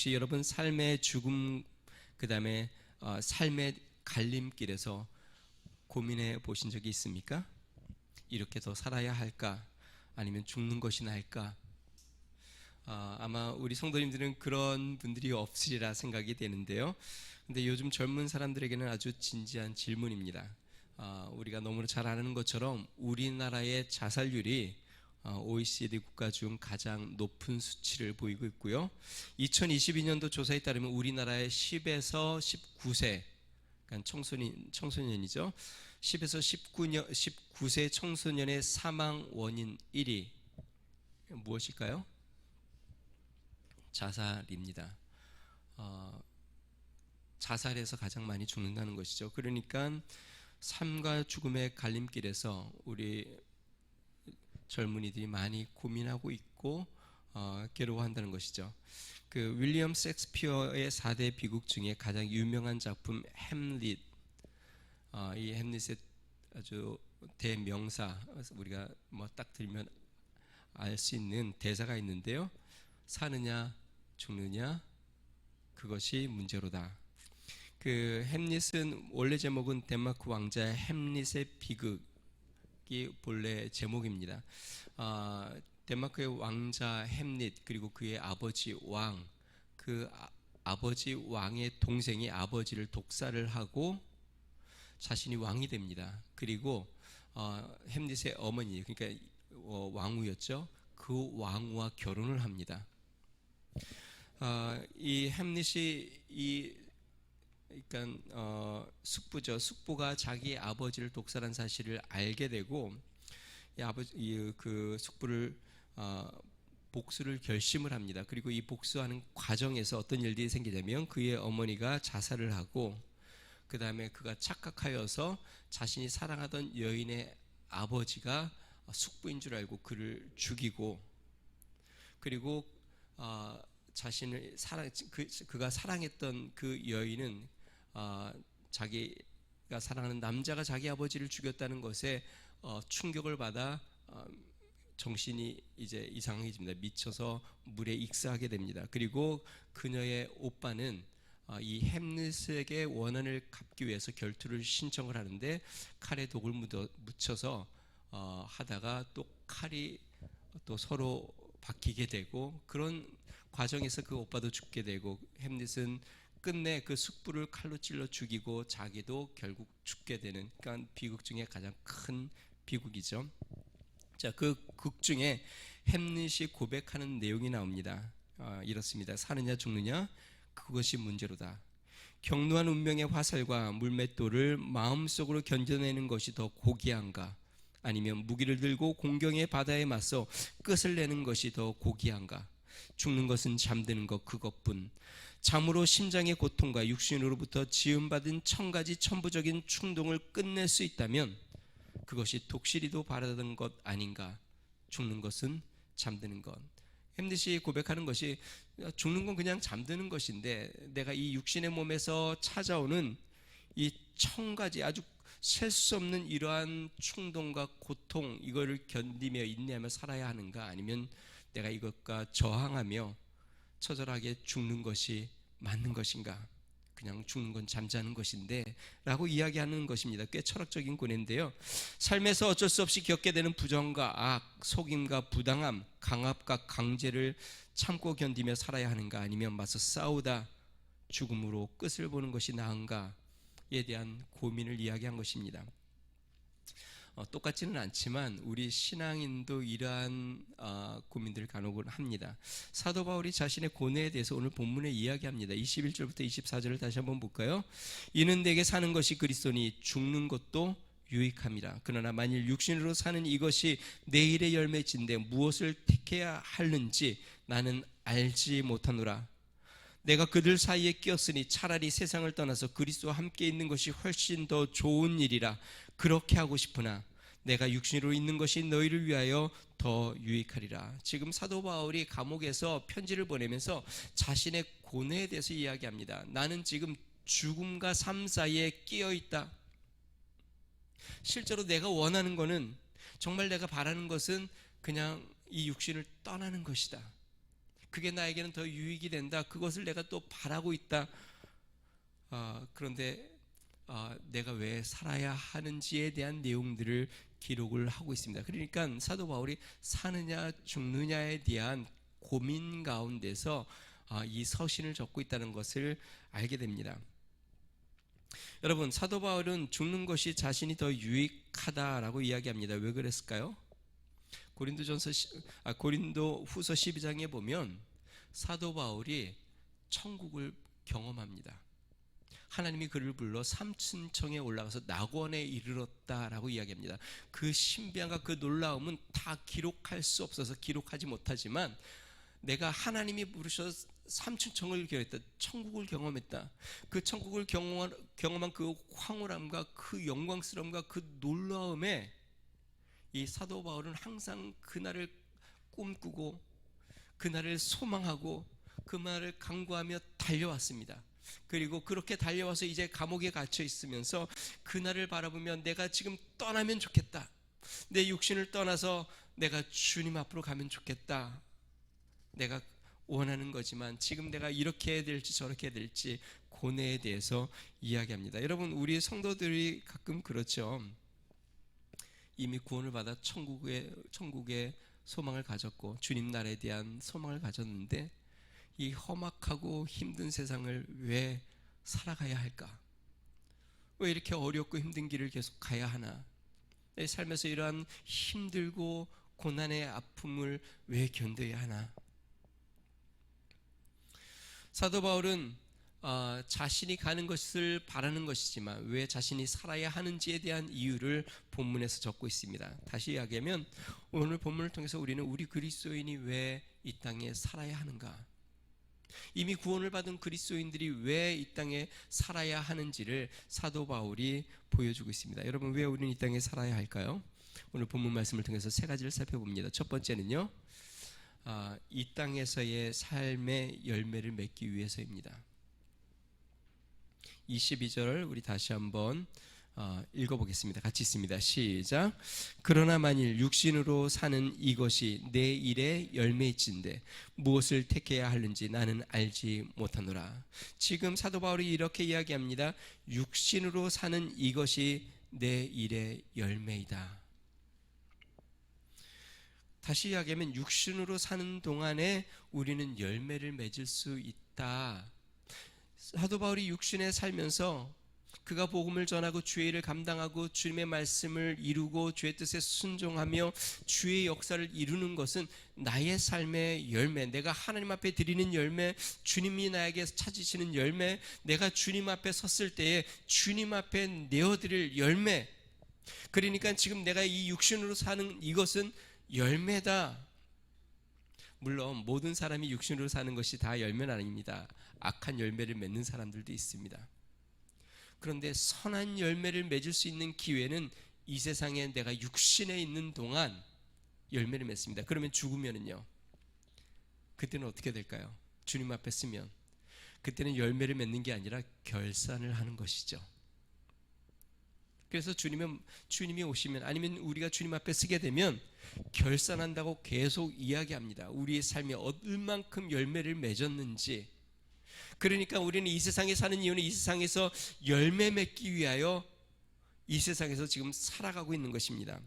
혹시 여러분 삶의 죽음, 그 다음에 삶의 갈림길에서 고민해 보신 적이 있습니까? 이렇게 더 살아야 할까? 아니면 죽는 것이 나을까? 아마 우리 성도님들은 그런 분들이 없으리라 생각이 되는데요. 근데 요즘 젊은 사람들에게는 아주 진지한 질문입니다. 우리가 너무나 잘 아는 것처럼 우리나라의 자살률이 OECD 국가 중 가장 높은 수치를 보이고 있고요. 2022년도 조사에 따르면 우리나라의 10에서 19세, 그러니까 청소년이죠. 10에서 19세 청소년의 사망 원인 1위 무엇일까요? 자살입니다. 자살에서 가장 많이 죽는다는 것이죠. 그러니까 삶과 죽음의 갈림길에서 우리 젊은이들이 많이 고민하고 있고 괴로워한다는 것이죠. 그 윌리엄 셰익스피어의 4대 비극 중에 가장 유명한 작품 햄릿, 이 햄릿의 아주 대명사, 우리가 뭐 딱 들면 알 수 있는 대사가 있는데요. 사느냐 죽느냐 그것이 문제로다. 그 햄릿은 원래 제목은 덴마크 왕자 햄릿의 비극이 본래 제목입니다. 덴마크의 왕자 햄릿 그리고 그의 아버지 왕, 그 아버지 왕의 동생이 아버지를 독살을 하고 자신이 왕이 됩니다. 그리고 햄릿의 어머니, 그러니까 왕후였죠. 그 왕후와 결혼을 합니다. 이 햄릿이 그러니까 숙부죠. 숙부가 자기 아버지를 독살한 사실을 알게 되고 그 숙부를 복수를 결심을 합니다. 그리고 이 복수하는 과정에서 어떤 일들이 생기냐면 그의 어머니가 자살을 하고 그 다음에 그가 착각하여서 자신이 사랑하던 여인의 아버지가 숙부인 줄 알고 그를 죽이고, 그리고 자신을 그가 사랑했던 그 여인은 자기가 사랑하는 남자가 자기 아버지를 죽였다는 것에 충격을 받아 정신이 이제 이상해집니다. 미쳐서 물에 익사하게 됩니다. 그리고 그녀의 오빠는 이 햄릿에게 원한을 갚기 위해서 결투를 신청을 하는데 칼에 독을 묻혀서 하다가 또 칼이 또 서로 박히게 되고, 그런 과정에서 그 오빠도 죽게 되고 햄릿은 끝내 그 숙부를 칼로 찔러 죽이고 자기도 결국 죽게 되는, 그러니까 비극 중에 가장 큰 비극이죠. 자, 그 극 중에 햄릿이 고백하는 내용이 나옵니다. 이렇습니다. 사느냐 죽느냐 그것이 문제로다. 경노한 운명의 화살과 물맷돌을 마음속으로 견뎌내는 것이 더 고귀한가? 아니면 무기를 들고 공경의 바다에 맞서 끝을 내는 것이 더 고귀한가? 죽는 것은 잠드는 것 그것뿐. 잠으로 심장의 고통과 육신으로부터 지음받은 천가지 천부적인 충동을 끝낼 수 있다면 그것이 독실이도 바라던 것 아닌가? 죽는 것은 잠드는 것. 햄릿이 고백하는 것이 죽는 건 그냥 잠드는 것인데 내가 이 육신의 몸에서 찾아오는 이 천가지 아주 셀 수 없는 이러한 충동과 고통, 이거를 견디며 인내하며 살아야 하는가? 아니면 내가 이것과 저항하며 처절하게 죽는 것이 맞는 것인가? 그냥 죽는 건 잠자는 것인데 라고 이야기하는 것입니다. 꽤 철학적인 고뇌인데요. 삶에서 어쩔 수 없이 겪게 되는 부정과 악, 속임과 부당함, 강압과 강제를 참고 견디며 살아야 하는가? 아니면 맞서 싸우다 죽음으로 끝을 보는 것이 나은가에 대한 고민을 이야기한 것입니다. 똑같지는 않지만 우리 신앙인도 이러한 고민들을 간혹은 합니다. 사도 바울이 자신의 고뇌에 대해서 오늘 본문에 이야기합니다. 21절부터 24절을 다시 한번 볼까요? 이는 내게 사는 것이 그리스도니 죽는 것도 유익함이라. 그러나 만일 육신으로 사는 이것이 내일의 열매진데 무엇을 택해야 하는지 나는 알지 못하노라. 내가 그들 사이에 끼었으니 차라리 세상을 떠나서 그리스도와 함께 있는 것이 훨씬 더 좋은 일이라 그렇게 하고 싶으나 내가 육신으로 있는 것이 너희를 위하여 더 유익하리라. 지금 사도 바울이 감옥에서 편지를 보내면서 자신의 고뇌에 대해서 이야기합니다. 나는 지금 죽음과 삶 사이에 끼어 있다. 실제로 내가 원하는 것은, 정말 내가 바라는 것은 그냥 이 육신을 떠나는 것이다. 그게 나에게는 더 유익이 된다. 그것을 내가 또 바라고 있다. 그런데 내가 왜 살아야 하는지에 대한 내용들을 기록을 하고 있습니다. 그러니까 사도 바울이 사느냐 죽느냐에 대한 고민 가운데서 이 서신을 적고 있다는 것을 알게 됩니다. 여러분, 사도 바울은 죽는 것이 자신이 더 유익하다라고 이야기합니다. 왜 그랬을까요? 고린도 후서 12장에 보면 사도 바울이 천국을 경험합니다. 하나님이 그를 불러 삼층청에 올라가서 낙원에 이르렀다라고 이야기합니다. 그 신비함과 그 놀라움은 다 기록할 수 없어서 기록하지 못하지만, 내가 하나님이 부르셔서 삼층청을 경험했다, 천국을 경험했다. 그 천국을 경험한 그 황홀함과 그 영광스러움과 그 놀라움에 이 사도 바울은 항상 그날을 꿈꾸고 그날을 소망하고 그날을 간구하며 달려왔습니다. 그리고 그렇게 달려와서 이제 감옥에 갇혀 있으면서 그날을 바라보며 내가 지금 떠나면 좋겠다, 내 육신을 떠나서 내가 주님 앞으로 가면 좋겠다, 내가 원하는 거지만 지금 내가 이렇게 해야 될지 저렇게 해야 될지 고뇌에 대해서 이야기합니다. 여러분, 우리 성도들이 가끔 그렇죠. 이미 구원을 받아 천국의 소망을 가졌고 주님 나라에 대한 소망을 가졌는데 이 험악하고 힘든 세상을 왜 살아가야 할까? 왜 이렇게 어렵고 힘든 길을 계속 가야 하나? 내 삶에서 이러한 힘들고 고난의 아픔을 왜 견뎌야 하나? 사도 바울은 자신이 가는 것을 바라는 것이지만 왜 자신이 살아야 하는지에 대한 이유를 본문에서 적고 있습니다. 다시 이야기하면 오늘 본문을 통해서 우리는 우리 그리스도인이 왜 이 땅에 살아야 하는가, 이미 구원을 받은 그리스도인들이 왜 이 땅에 살아야 하는지를 사도 바울이 보여주고 있습니다. 여러분, 왜 우리는 이 땅에 살아야 할까요? 오늘 본문 말씀을 통해서 세 가지를 살펴봅니다. 첫 번째는요, 이 땅에서의 삶의 열매를 맺기 위해서입니다. 22절 우리 다시 한번 읽어보겠습니다. 같이 있습니다. 시작. 그러나 만일 육신으로 사는 이것이 내 일의 열매일진데 무엇을 택해야 하는지 나는 알지 못하노라. 지금 사도 바울이 이렇게 이야기합니다. 육신으로 사는 이것이 내 일의 열매이다. 다시 이야기하면 육신으로 사는 동안에 우리는 열매를 맺을 수 있다. 사도 바울이 육신에 살면서 그가 복음을 전하고 주의 일을 감당하고 주님의 말씀을 이루고 주의 뜻에 순종하며 주의 역사를 이루는 것은 나의 삶의 열매, 내가 하나님 앞에 드리는 열매, 주님이 나에게 찾으시는 열매, 내가 주님 앞에 섰을 때에 주님 앞에 내어드릴 열매. 그러니까 지금 내가 이 육신으로 사는 이것은 열매다. 물론 모든 사람이 육신으로 사는 것이 다 열매는 아닙니다. 악한 열매를 맺는 사람들도 있습니다. 그런데 선한 열매를 맺을 수 있는 기회는 이 세상에 내가 육신에 있는 동안 열매를 맺습니다. 그러면 죽으면은요, 그때는 어떻게 될까요? 주님 앞에 쓰면 그때는 열매를 맺는 게 아니라 결산을 하는 것이죠. 그래서 주님이 오시면, 아니면 우리가 주님 앞에 쓰게 되면 결산한다고 계속 이야기합니다. 우리의 삶이 얼만큼 열매를 맺었는지. 그러니까 우리는 이 세상에 사는 이유는 이 세상에서 열매 맺기 위하여 이 세상에서 지금 살아가고 있는 것입니다.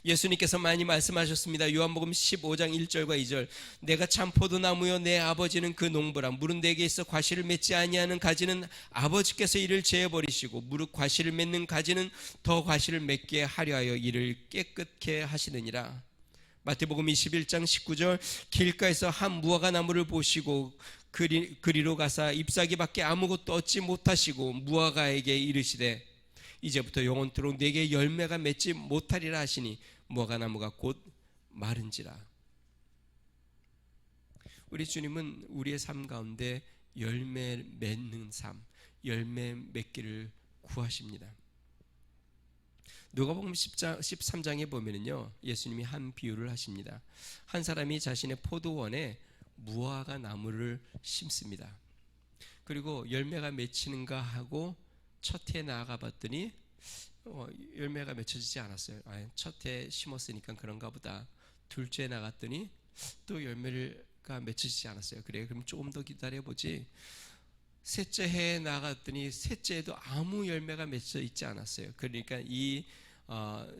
예수님께서 많이 말씀하셨습니다. 요한복음 15장 1절과 2절. 내가 참 포도나무요 내 아버지는 그 농부라. 물은 내게 있어 과실을 맺지 아니하는 가지는 아버지께서 이를 제어버리시고 무릇 과실을 맺는 가지는 더 과실을 맺게 하려 하여 이를 깨끗게 하시느니라. 마태복음 21장 19절. 길가에서 한 무화과 나무를 보시고 그리로 가사 잎사귀밖에 아무것도 얻지 못하시고 무화과에게 이르시되 이제부터 영원토록 내게 열매가 맺지 못하리라 하시니 무화과 나무가 곧 마른지라. 우리 주님은 우리의 삶 가운데 열매 맺는 삶, 열매 맺기를 구하십니다. 누가복음 13장에 보면은요, 예수님이 한 비유를 하십니다. 한 사람이 자신의 포도원에 무화과 나무를 심습니다. 그리고 열매가 맺히는가 하고 첫 해에 나아가 봤더니 열매가 맺혀지지 않았어요. 첫 해에 심었으니까 그런가 보다. 둘째 해 나갔더니 또 열매가 맺혀지지 않았어요. 그래, 그럼 조금 더 기다려보지. 셋째 해에 나갔더니 셋째 해도 아무 열매가 맺혀 있지 않았어요. 그러니까 이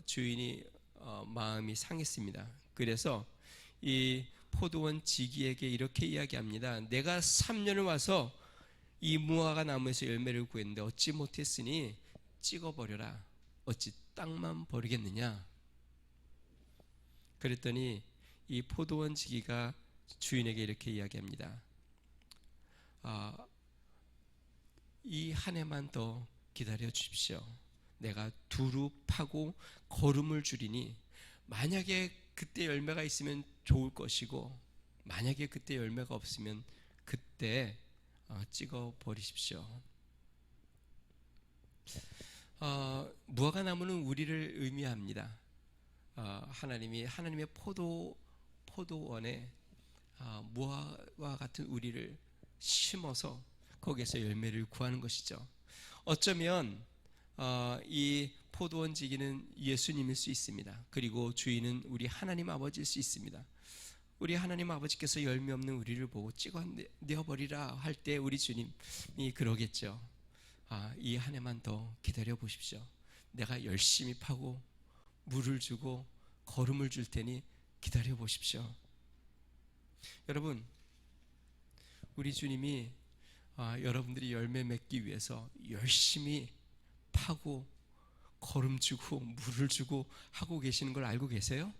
주인이 마음이 상했습니다. 그래서 이 포도원 지기에게 이렇게 이야기합니다. 내가 3년을 와서 이 무화과 나무에서 열매를 구했는데 얻지 못했으니 찍어버려라. 어찌 땅만 버리겠느냐. 그랬더니 이 포도원 지기가 주인에게 이렇게 이야기합니다. 이 한 해만 더 기다려 주십시오. 내가 두루 파고 거름을 주리니 만약에 그때 열매가 있으면 좋을 것이고 만약에 그때 열매가 없으면 그때 찍어 버리십시오. 무화과 나무는 우리를 의미합니다. 하나님의 포도원에 무화과 같은 우리를 심어서 거기에서 열매를 구하는 것이죠. 어쩌면 이 포도원 지기는 예수님일 수 있습니다. 그리고 주인은 우리 하나님 아버지일 수 있습니다. 우리 하나님 아버지께서 열매 없는 우리를 보고 찍어내어버리라 할 때 우리 주님이 그러겠죠. 이 한 해만 더 기다려 보십시오. 내가 열심히 파고 물을 주고 거름을 줄 테니 기다려 보십시오. 여러분, 우리 주님이 여러분들이 열매 맺기 위해서 열심히 파고 거름 주고 물을 주고 하고 계시는 걸 알고 계세요?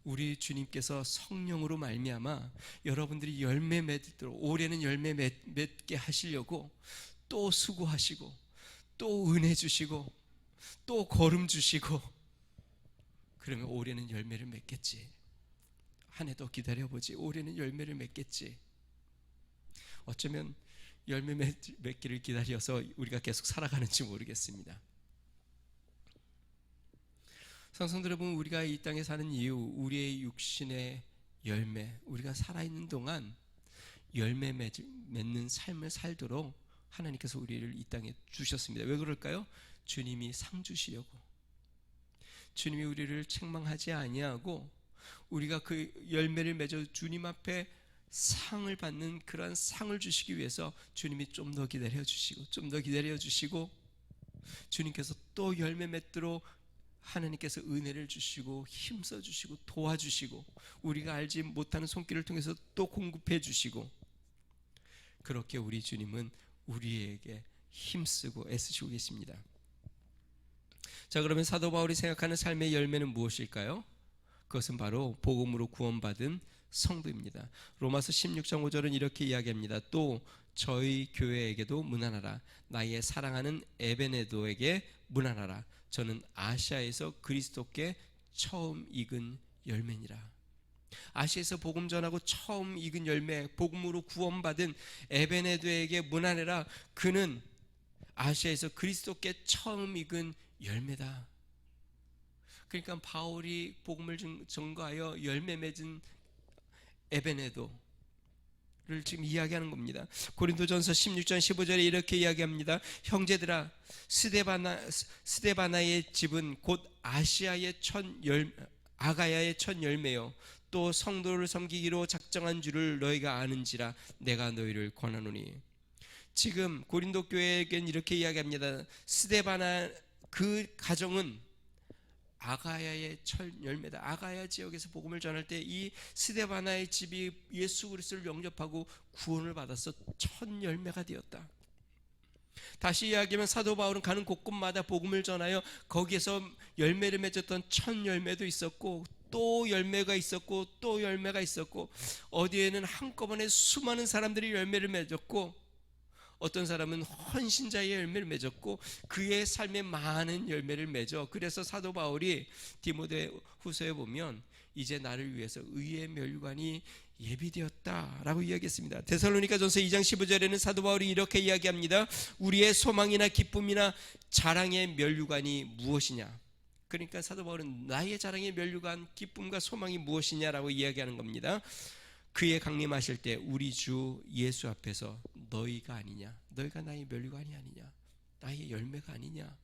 우리 주님께서 성령으로 말미암아 여러분들이 열매 맺도록 올해는 열매 맺게 하시려고 또 수고하시고 또 은혜 주시고 또 거름 주시고 그러면 올해는 열매를 맺겠지. 한 해 더 기다려보지. 올해는 열매를 맺겠지. 어쩌면 열매 맺기를 기다려서 우리가 계속 살아가는지 모르겠습니다. 성도들 여러분, 우리가 이 땅에 사는 이유, 우리의 육신의 열매, 우리가 살아있는 동안 열매 맺는 삶을 살도록 하나님께서 우리를 이 땅에 주셨습니다. 왜 그럴까요? 주님이 상 주시려고. 주님이 우리를 책망하지 아니하고 우리가 그 열매를 맺어 주님 앞에 상을 받는 그러한 상을 주시기 위해서 주님이 좀 더 기다려 주시고 좀 더 기다려 주시고 주님께서 또 열매 맺도록 하나님께서 은혜를 주시고 힘써 주시고 도와주시고 우리가 알지 못하는 손길을 통해서 또 공급해 주시고 그렇게 우리 주님은 우리에게 힘쓰고 애쓰시고 계십니다. 자, 그러면 사도 바울이 생각하는 삶의 열매는 무엇일까요? 그것은 바로 복음으로 구원받은 성도입니다. 로마서 16장 5절은 이렇게 이야기합니다. 또 저희 교회에게도 문안하라. 나의 사랑하는 에베네도에게 문안하라. 저는 아시아에서 그리스도께 처음 익은 열매니라. 아시아에서 복음 전하고 처음 익은 열매, 복음으로 구원받은 에베네도에게 문안해라. 그는 아시아에서 그리스도께 처음 익은 열매다. 그러니까 바울이 복음을 전거하여 열매 맺은 에베네도를 지금 이야기하는 겁니다. 고린도전서 16장 15절에 이렇게 이야기합니다. 형제들아, 스데바나의 집은 곧 아가야의 첫 열매요 또 성도를 섬기기로 작정한 줄을 너희가 아는지라 내가 너희를 권하노니. 지금 고린도 교회에겐 이렇게 이야기합니다. 스데바나 그 가정은 아가야의 첫 열매다. 아가야 지역에서 복음을 전할 때 이 스데바나의 집이 예수 그리스도를 영접하고 구원을 받아서 첫 열매가 되었다. 다시 이야기하면 사도 바울은 가는 곳곳마다 복음을 전하여 거기에서 열매를 맺었던 첫 열매도 있었고 또 열매가 있었고 또 열매가 있었고 어디에는 한꺼번에 수많은 사람들이 열매를 맺었고 어떤 사람은 헌신자의 열매를 맺었고 그의 삶에 많은 열매를 맺어 그래서 사도 바울이 디모데후서에 보면 이제 나를 위해서 의의 멸류관이 예비되었다라고 이야기했습니다. 데살로니가전서 2장 15절에는 사도 바울이 이렇게 이야기합니다. 우리의 소망이나 기쁨이나 자랑의 멸류관이 무엇이냐. 그러니까 사도 바울은 나의 자랑의 멸류관, 기쁨과 소망이 무엇이냐라고 이야기하는 겁니다. 그의 강림하실 때 우리 주 예수 앞에서 너희가 아니냐, 너희가 나의 멸류관이 아니냐, 나의 열매가 아니냐.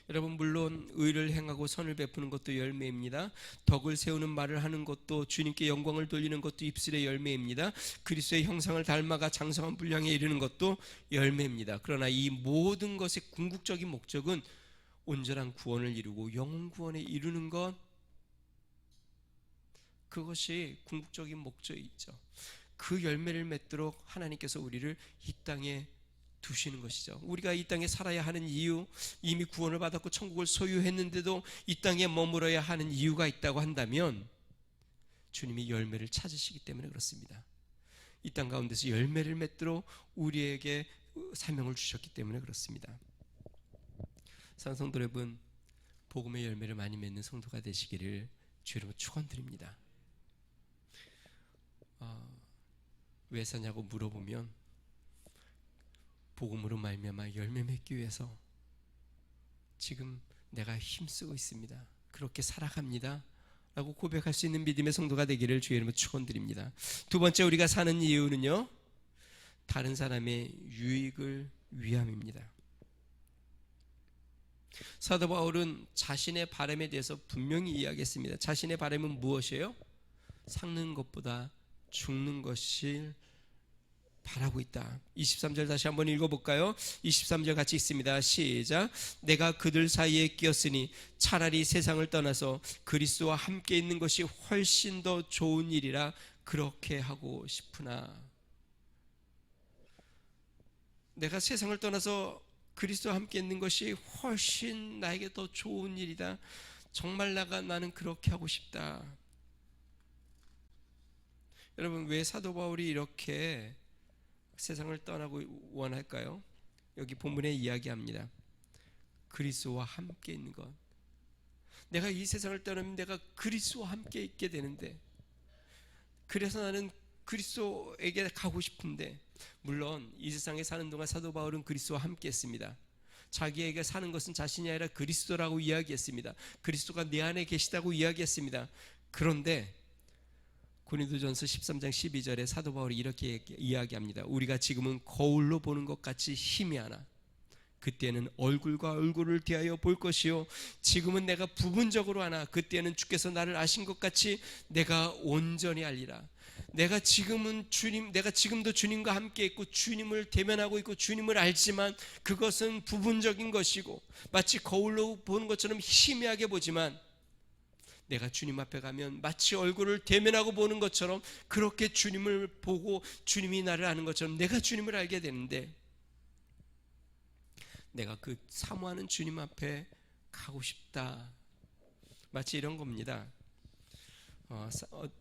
여러분, 물론 의를 행하고 선을 베푸는 것도 열매입니다. 덕을 세우는 말을 하는 것도, 주님께 영광을 돌리는 것도 입술의 열매입니다. 그리스도의 형상을 닮아가 장성한 분량에 이르는 것도 열매입니다. 그러나 이 모든 것의 궁극적인 목적은 온전한 구원을 이루고 영혼 구원에 이르는 것, 그것이 궁극적인 목적이죠. 그 열매를 맺도록 하나님께서 우리를 이 땅에 두시는 것이죠. 우리가 이 땅에 살아야 하는 이유, 이미 구원을 받았고 천국을 소유했는데도 이 땅에 머물러야 하는 이유가 있다고 한다면 주님이 열매를 찾으시기 때문에 그렇습니다. 이 땅 가운데서 열매를 맺도록 우리에게 사명을 주셨기 때문에 그렇습니다. 사랑하는 성도 여러분, 복음의 열매를 많이 맺는 성도가 되시기를 주의 이름으로 축원드립니다. 왜 사냐고 물어보면 복음으로 말미암아 열매 맺기 위해서 지금 내가 힘쓰고 있습니다, 그렇게 살아갑니다 라고 고백할 수 있는 믿음의 성도가 되기를 주의 이름으로 축원드립니다. 두 번째, 우리가 사는 이유는요, 다른 사람의 유익을 위함입니다. 사도 바울은 자신의 바람에 대해서 분명히 이야기했습니다. 자신의 바람은 무엇이에요? 삭는 것보다 죽는 것을 바라고 있다. 23절 다시 한번 읽어볼까요? 23절 같이 읽습니다. 시작. 내가 그들 사이에 끼었으니 차라리 세상을 떠나서 그리스도와 함께 있는 것이 훨씬 더 좋은 일이라 그렇게 하고 싶으나. 내가 세상을 떠나서 그리스도와 함께 있는 것이 훨씬 나에게 더 좋은 일이다. 정말 나는 그렇게 하고 싶다. 여러분, 왜 사도 바울이 이렇게 세상을 떠나고 원할까요? 여기 본문에 이야기합니다. 그리스도와 함께 있는 것. 내가 이 세상을 떠나면 내가 그리스도와 함께 있게 되는데, 그래서 나는 그리스도에게 가고 싶은데, 물론 이 세상에 사는 동안 사도 바울은 그리스도와 함께 했습니다. 자기에게 사는 것은 자신이 아니라 그리스도라고 이야기했습니다. 그리스도가 내 안에 계시다고 이야기했습니다. 그런데 고린도전서 13장 12절에 사도 바울이 이렇게 이야기합니다. 우리가 지금은 거울로 보는 것 같이 희미하나 그때는 얼굴과 얼굴을 대하여 볼 것이요, 지금은 내가 부분적으로 하나 그때는 주께서 나를 아신 것 같이 내가 온전히 알리라. 내가 지금도 주님과 함께 있고 주님을 대면하고 있고 주님을 알지만 그것은 부분적인 것이고 마치 거울로 보는 것처럼 희미하게 보지만, 내가 주님 앞에 가면 마치 얼굴을 대면하고 보는 것처럼 그렇게 주님을 보고 주님이 나를 아는 것처럼 내가 주님을 알게 되는데, 내가 그 사모하는 주님 앞에 가고 싶다. 마치 이런 겁니다.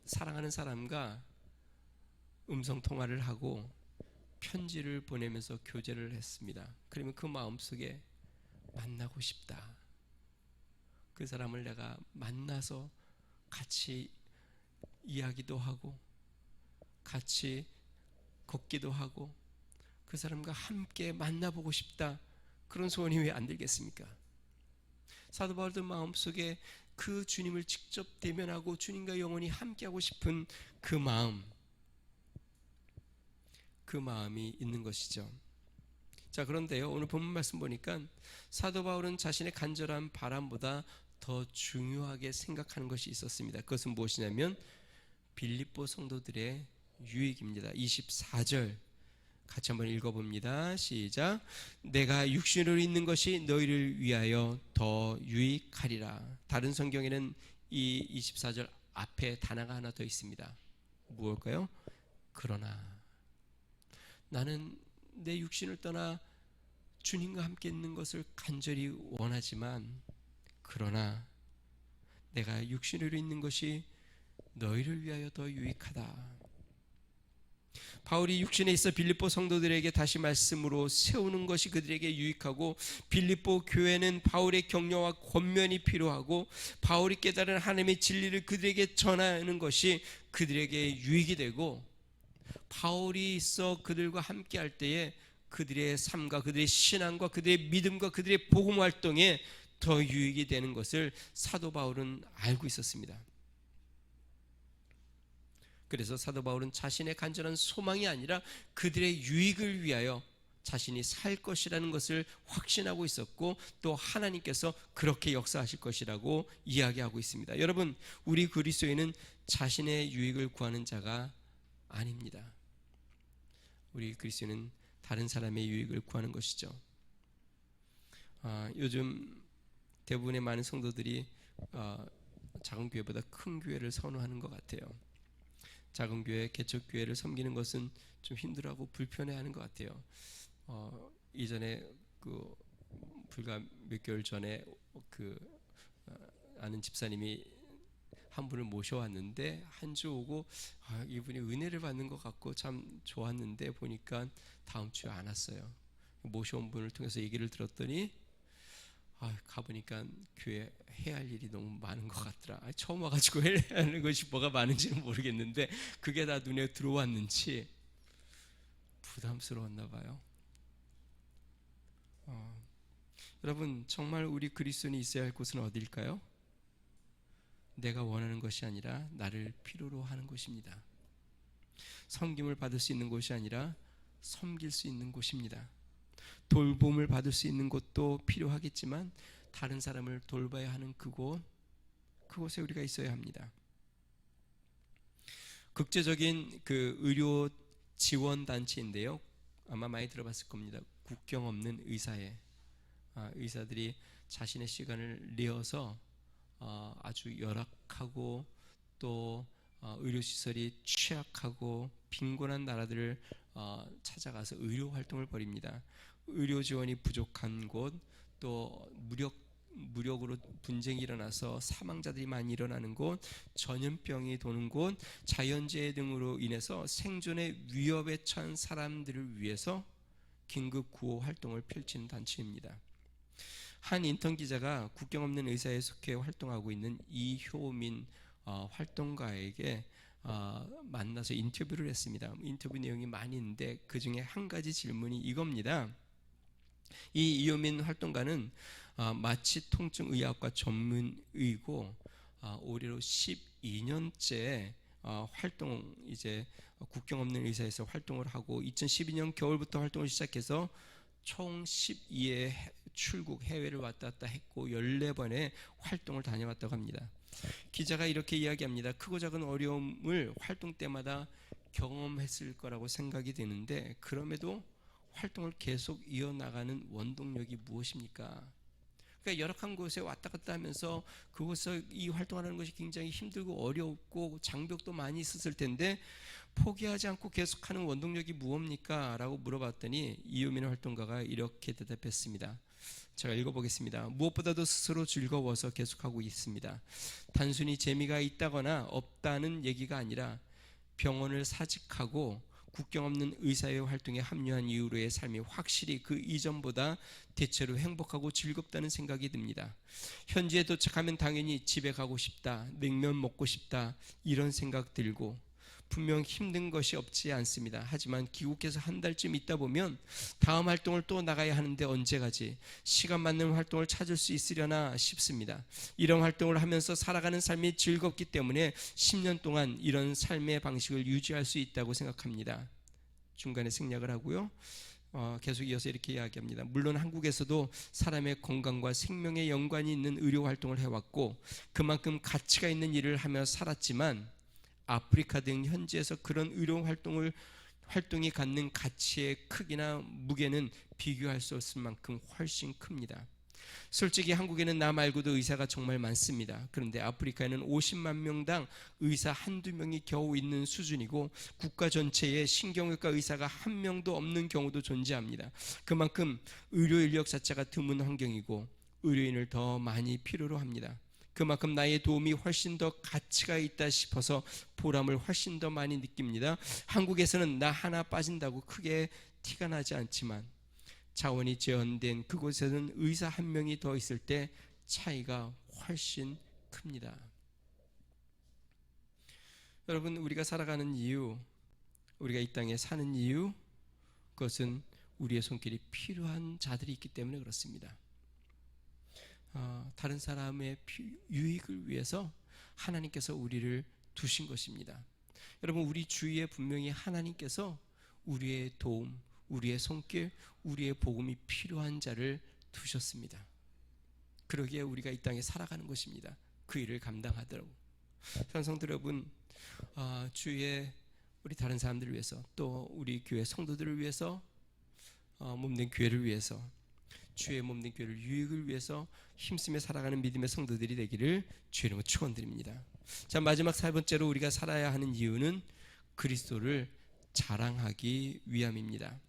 사랑하는 사람과 음성통화를 하고 편지를 보내면서 교제를 했습니다. 그러면 그 마음속에 만나고 싶다. 그 사람을 내가 만나서 같이 이야기도 하고 같이 걷기도 하고 그 사람과 함께 만나보고 싶다. 그런 소원이 왜 안 들겠습니까? 사도 바울도 마음속에 그 주님을 직접 대면하고 주님과 영원히 함께하고 싶은 그 마음이 있는 것이죠. 자, 그런데요, 오늘 본문 말씀 보니까 사도 바울은 자신의 간절한 바람보다 더 중요하게 생각하는 것이 있었습니다. 그것은 무엇이냐면 빌립보 성도들의 유익입니다. 24절 같이 한번 읽어봅니다. 시작. 내가 육신으로 있는 것이 너희를 위하여 더 유익하리라. 다른 성경에는 이 24절 앞에 단어가 하나 더 있습니다. 무엇일까요? 그러나. 나는 내 육신을 떠나 주님과 함께 있는 것을 간절히 원하지만, 그러나 내가 육신으로 있는 것이 너희를 위하여 더 유익하다. 바울이 육신에 있어 빌립보 성도들에게 다시 말씀으로 세우는 것이 그들에게 유익하고, 빌립보 교회는 바울의 격려와 권면이 필요하고 바울이 깨달은 하나님의 진리를 그들에게 전하는 것이 그들에게 유익이 되고, 바울이 있어 그들과 함께 할 때에 그들의 삶과 그들의 신앙과 그들의 믿음과 그들의 복음 활동에 더 유익이 되는 것을 사도 바울은 알고 있었습니다. 그래서 사도 바울은 자신의 간절한 소망이 아니라 그들의 유익을 위하여 자신이 살 것이라는 것을 확신하고 있었고 또 하나님께서 그렇게 역사하실 것이라고 이야기하고 있습니다. 여러분, 우리 그리스도인은 자신의 유익을 구하는 자가 아닙니다. 우리 그리스도인은 다른 사람의 유익을 구하는 것이죠. 요즘 대부분의 많은 성도들이 작은 교회보다 큰 교회를 선호하는 것 같아요. 작은 교회, 개척교회를 섬기는 것은 좀 힘들어하고 불편해하는 것 같아요. 이전에 불과 몇 개월 전에 아는 집사님이 한 분을 모셔왔는데 한 주 오고 이분이 은혜를 받는 것 같고 참 좋았는데 보니까 다음 주에 안 왔어요. 모셔온 분을 통해서 얘기를 들었더니 가보니까 교회 해야 할 일이 너무 많은 것 같더라. 처음 와가지고 해야 하는 것이 뭐가 많은지는 모르겠는데 그게 다 눈에 들어왔는지 부담스러웠나 봐요. 여러분, 정말 우리 그리스도인이 있어야 할 곳은 어디일까요? 내가 원하는 것이 아니라 나를 필요로 하는 곳입니다. 섬김을 받을 수 있는 곳이 아니라 섬길 수 있는 곳입니다. 돌봄을 받을 수 있는 곳도 필요하겠지만 다른 사람을 돌봐야 하는 그곳에 우리가 있어야 합니다. 국제적인 의료 지원 단체인데요. 아마 많이 들어봤을 겁니다. 국경 없는 의사회. 의사들이 자신의 시간을 내어서 아주 열악하고 또 의료시설이 취약하고 빈곤한 나라들을 찾아가서 의료 활동을 벌입니다. 의료 지원이 부족한 곳, 또 무력으로 분쟁이 일어나서 사망자들이 많이 일어나는 곳, 전염병이 도는 곳, 자연재해 등으로 인해서 생존의 위협에 처한 사람들을 위해서 긴급 구호 활동을 펼치는 단체입니다. 한 인턴 기자가 국경 없는 의사에 속해 활동하고 있는 이효민 활동가에게 만나서 인터뷰를 했습니다. 인터뷰 내용이 많이 있는데 그 중에 한 가지 질문이 이겁니다. 이 이효민 활동가는 마취통증의학과 전문의고 올해로 12년째 국경 없는 의사에서 활동을 하고 2012년 겨울부터 활동을 시작해서 총 12회 출국 해외를 왔다 갔다 했고 14번의 활동을 다녀왔다고 합니다. 기자가 이렇게 이야기합니다. 크고 작은 어려움을 활동 때마다 경험했을 거라고 생각이 되는데 그럼에도 활동을 계속 이어나가는 원동력이 무엇입니까? 그러니까 열악한 곳에 왔다 갔다 하면서 그곳에서 이 활동하는 것이 굉장히 힘들고 어렵고 장벽도 많이 있었을 텐데 포기하지 않고 계속하는 원동력이 무엇입니까? 라고 물어봤더니 이효민 활동가가 이렇게 대답했습니다. 제가 읽어보겠습니다. 무엇보다도 스스로 즐거워서 계속하고 있습니다. 단순히 재미가 있다거나 없다는 얘기가 아니라 병원을 사직하고 국경 없는 의사회 활동에 합류한 이후로의 삶이 확실히 그 이전보다 대체로 행복하고 즐겁다는 생각이 듭니다. 현지에 도착하면 당연히 집에 가고 싶다, 냉면 먹고 싶다 이런 생각 들고 분명 힘든 것이 없지 않습니다. 하지만 귀국해서 한 달쯤 있다 보면 다음 활동을 또 나가야 하는데 언제 가지? 시간 맞는 활동을 찾을 수 있으려나 싶습니다. 이런 활동을 하면서 살아가는 삶이 즐겁기 때문에 10년 동안 이런 삶의 방식을 유지할 수 있다고 생각합니다. 중간에 생략을 하고요. 계속 이어서 이렇게 이야기합니다. 물론 한국에서도 사람의 건강과 생명에 연관이 있는 의료 활동을 해왔고 그만큼 가치가 있는 일을 하며 살았지만 아프리카 등 현지에서 그런 의료 활동이 갖는 가치의 크기나 무게는 비교할 수 없을 만큼 훨씬 큽니다. 솔직히 한국에는 나 말고도 의사가 정말 많습니다. 그런데 아프리카에는 50만 명당 의사 한두 명이 겨우 있는 수준이고 국가 전체에 신경외과 의사가 한 명도 없는 경우도 존재합니다. 그만큼 의료 인력 자체가 드문 환경이고 의료인을 더 많이 필요로 합니다. 그만큼 나의 도움이 훨씬 더 가치가 있다 싶어서 보람을 훨씬 더 많이 느낍니다. 한국에서는 나 하나 빠진다고 크게 티가 나지 않지만 자원이 제한된 그곳에는 의사 한 명이 더 있을 때 차이가 훨씬 큽니다. 여러분, 우리가 살아가는 이유, 우리가 이 땅에 사는 이유, 그것은 우리의 손길이 필요한 자들이 있기 때문에 그렇습니다. 다른 사람의 유익을 위해서 하나님께서 우리를 두신 것입니다. 여러분, 우리 주위에 분명히 하나님께서 우리의 도움, 우리의 손길, 우리의 복음이 필요한 자를 두셨습니다. 그러기에 우리가 이 땅에 살아가는 것입니다. 그 일을 감당하더라고. 성도 여러분, 주위에 우리 다른 사람들을 위해서, 또 우리 교회 성도들을 위해서, 몸된 교회를 위해서, 주의 몸된 교회를 유익을 위해서 힘쓰며 살아가는 믿음의 성도들이 되기를 주의 이름으로 축원드립니다. 자, 마지막 세 번째로 우리가 살아야 하는 이유는 그리스도를 자랑하기 위함입니다.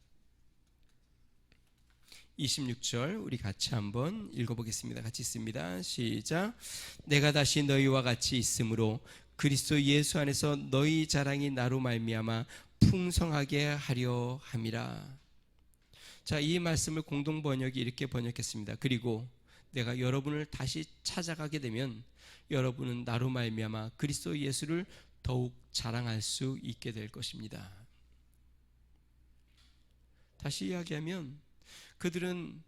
26절 우리 같이 한번 읽어보겠습니다. 같이 읽습니다. 시작. 내가 다시 너희와 같이 있으므로 그리스도 예수 안에서 너희 자랑이 나로 말미암아 풍성하게 하려 함이라. 자, 이 말씀을 공동 번역이 이렇게 번역했습니다. 그리고 내가 여러분을 다시 찾아가게 되면 여러분은 나로 말미암아 그리스도 예수를 더욱 자랑할 수 있게 될 것입니다. 다시 이야기하면 그들은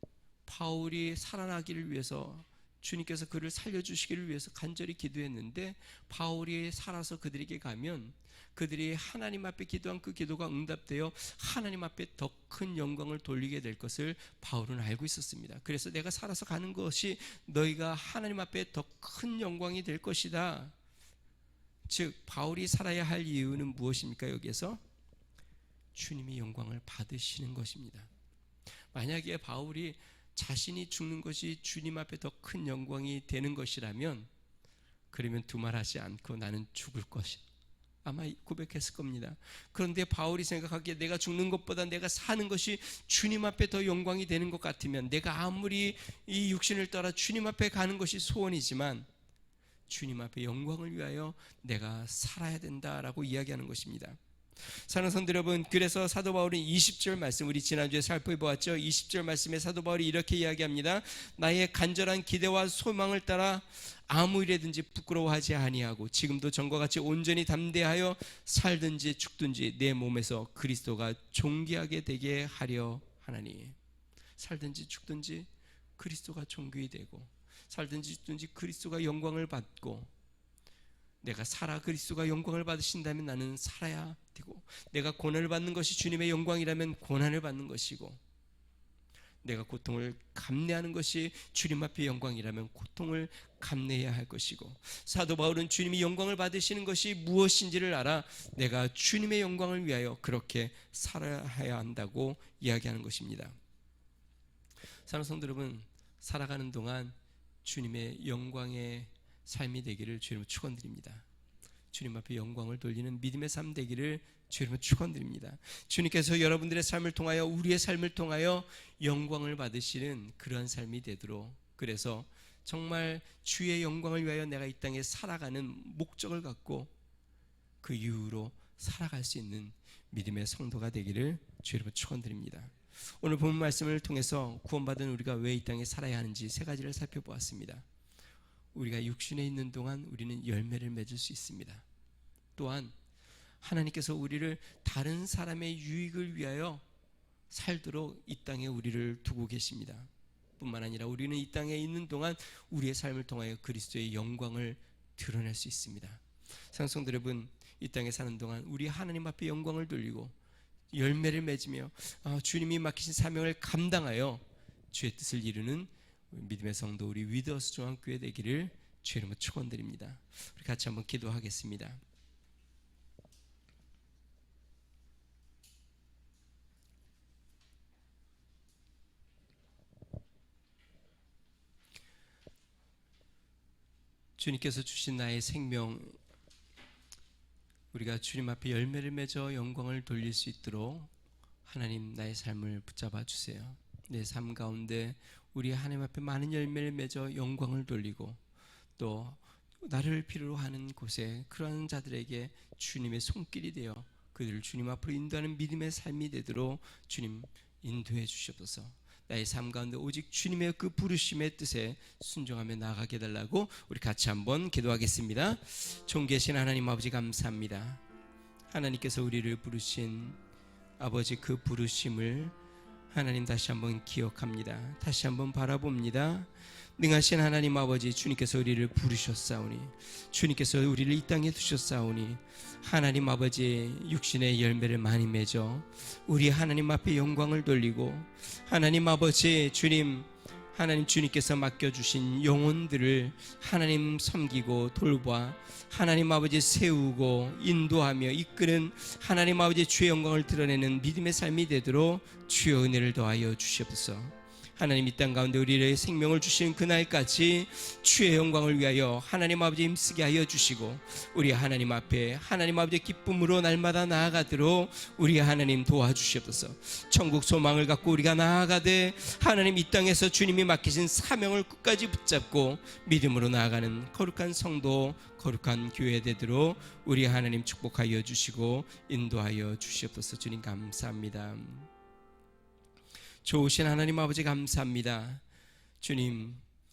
바울이 살아나기를 위해서, 주님께서 그를 살려주시기를 위해서 간절히 기도했는데, 바울이 살아서 그들에게 가면 그들이 하나님 앞에 기도한 그 기도가 응답되어 하나님 앞에 더 큰 영광을 돌리게 될 것을 바울은 알고 있었습니다. 그래서 내가 살아서 가는 것이 너희가 하나님 앞에 더 큰 영광이 될 것이다. 즉 바울이 살아야 할 이유는 무엇입니까? 여기에서 주님이 영광을 받으시는 것입니다. 만약에 바울이 자신이 죽는 것이 주님 앞에 더 큰 영광이 되는 것이라면, 그러면 두말하지 않고 나는 죽을 것이다, 아마 고백했을 겁니다. 그런데 바울이 생각하기에 내가 죽는 것보다 내가 사는 것이 주님 앞에 더 영광이 되는 것 같으면, 내가 아무리 이 육신을 떠나 주님 앞에 가는 것이 소원이지만 주님 앞에 영광을 위하여 내가 살아야 된다라고 이야기하는 것입니다. 사랑하는 성도 여러분, 그래서 사도 바울은 20절 말씀, 우리 지난주에 살펴보았죠. 20절 말씀에 사도 바울이 이렇게 이야기합니다. 나의 간절한 기대와 소망을 따라 아무 일에든지 부끄러워하지 아니하고 지금도 전과 같이 온전히 담대하여 살든지 죽든지 내 몸에서 그리스도가 존귀하게 되게 하려 하나니. 살든지 죽든지 그리스도가 존귀히 되고, 살든지 죽든지 그리스도가 영광을 받고, 내가 살아 그리스도가 영광을 받으신다면 나는 살아야 되고, 내가 고난을 받는 것이 주님의 영광이라면 고난을 받는 것이고, 내가 고통을 감내하는 것이 주님 앞의 영광이라면 고통을 감내해야 할 것이고, 사도 바울은 주님이 영광을 받으시는 것이 무엇인지를 알아 내가 주님의 영광을 위하여 그렇게 살아야 한다고 이야기하는 것입니다. 사랑하는 성도 여러분, 살아가는 동안 주님의 영광의 삶이 되기를 주님으로 축원드립니다. 주님 앞에 영광을 돌리는 믿음의 삶 되기를 주님으로 축원드립니다. 주님께서 여러분들의 삶을 통하여, 우리의 삶을 통하여 영광을 받으시는 그러한 삶이 되도록, 그래서 정말 주의 영광을 위하여 내가 이 땅에 살아가는 목적을 갖고 그 이후로 살아갈 수 있는 믿음의 성도가 되기를 주님으로 축원드립니다. 오늘 본 말씀을 통해서 구원받은 우리가 왜 이 땅에 살아야 하는지 세 가지를 살펴보았습니다. 우리가 육신에 있는 동안 우리는 열매를 맺을 수 있습니다. 또한 하나님께서 우리를 다른 사람의 유익을 위하여 살도록 이 땅에 우리를 두고 계십니다. 뿐만 아니라 우리는 이 땅에 있는 동안 우리의 삶을 통하여 그리스도의 영광을 드러낼 수 있습니다. 성도 여러분, 이 땅에 사는 동안 우리 하나님 앞에 영광을 돌리고 열매를 맺으며 주님이 맡기신 사명을 감당하여 주의 뜻을 이루는 믿음의 성도 우리 위더스 중앙교회 되기를 주의 이름으로 축원드립니다. 우리 같이 한번 기도하겠습니다. 주님께서 주신 나의 생명, 우리가 주님 앞에 열매를 맺어 영광을 돌릴 수 있도록 하나님 나의 삶을 붙잡아 주세요. 내 삶 가운데 우리 하나님 앞에 많은 열매를 맺어 영광을 돌리고, 또 나를 필요로 하는 곳에 그러한 자들에게 주님의 손길이 되어 그들을 주님 앞으로 인도하는 믿음의 삶이 되도록 주님 인도해 주시옵소서. 나의 삶 가운데 오직 주님의 그 부르심의 뜻에 순종하며 나아가게 해달라고 우리 같이 한번 기도하겠습니다. 존귀하신 하나님 아버지, 감사합니다. 하나님께서 우리를 부르신 아버지 그 부르심을 하나님 다시 한번 기억합니다. 다시 한번 바라봅니다. 능하신 하나님 아버지, 주님께서 우리를 부르셨사오니, 주님께서 우리를 이 땅에 두셨사오니, 하나님 아버지 육신의 열매를 많이 맺어 우리 하나님 앞에 영광을 돌리고, 하나님 아버지 주님, 하나님 주님께서 맡겨주신 영혼들을 하나님 섬기고 돌봐 하나님 아버지 세우고 인도하며 이끄는 하나님 아버지 주의 영광을 드러내는 믿음의 삶이 되도록 주의 은혜를 더하여 주시옵소서. 하나님 이 땅 가운데 우리의 생명을 주시는 그날까지 주의 영광을 위하여 하나님 아버지 힘쓰게 하여 주시고, 우리 하나님 앞에 하나님 아버지 기쁨으로 날마다 나아가도록 우리 하나님 도와주시옵소서. 천국 소망을 갖고 우리가 나아가되 하나님 이 땅에서 주님이 맡기신 사명을 끝까지 붙잡고 믿음으로 나아가는 거룩한 성도, 거룩한 교회 되도록 우리 하나님 축복하여 주시고 인도하여 주시옵소서. 주님 감사합니다. 좋으신 하나님 아버지 감사합니다.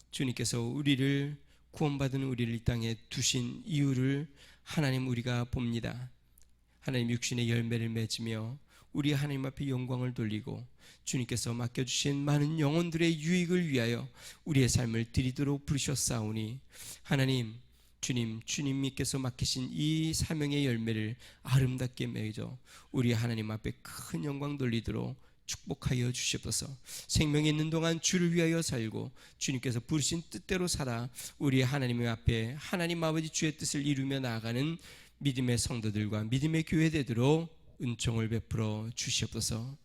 주님께서 우리를 구원받은 우리를 이 땅에 두신 이유를 하나님 우리가 봅니다. 하나님 육신의 열매를 맺으며 우리 하나님 앞에 영광을 돌리고 주님께서 맡겨주신 많은 영혼들의 유익을 위하여 우리의 삶을 드리도록 부르셨사오니, 하나님 주님께서 맡기신 이 사명의 열매를 아름답게 맺어 우리 하나님 앞에 큰 영광 돌리도록 축복하여 주시옵소서. 생명이 있는 동안 주를 위하여 살고 주님께서 부르신 뜻대로 살아 우리 하나님 앞에 하나님 아버지 주의 뜻을 이루며 나아가는 믿음의 성도들과 믿음의 교회 되도록 은총을 베풀어 주시옵소서.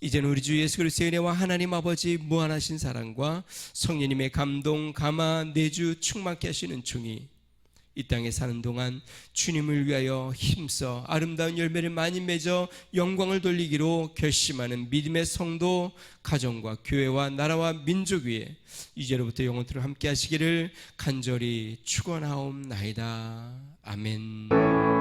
이제는 우리 주 예수 그리스도의 은혜와 하나님 아버지 무한하신 사랑과 성령님의 감동, 감화, 내주 충만케 하시는 은총이 이 땅에 사는 동안 주님을 위하여 힘써 아름다운 열매를 많이 맺어 영광을 돌리기로 결심하는 믿음의 성도, 가정과 교회와 나라와 민족 위에 이제로부터 영원토록 함께 하시기를 간절히 축원하옵나이다. 아멘.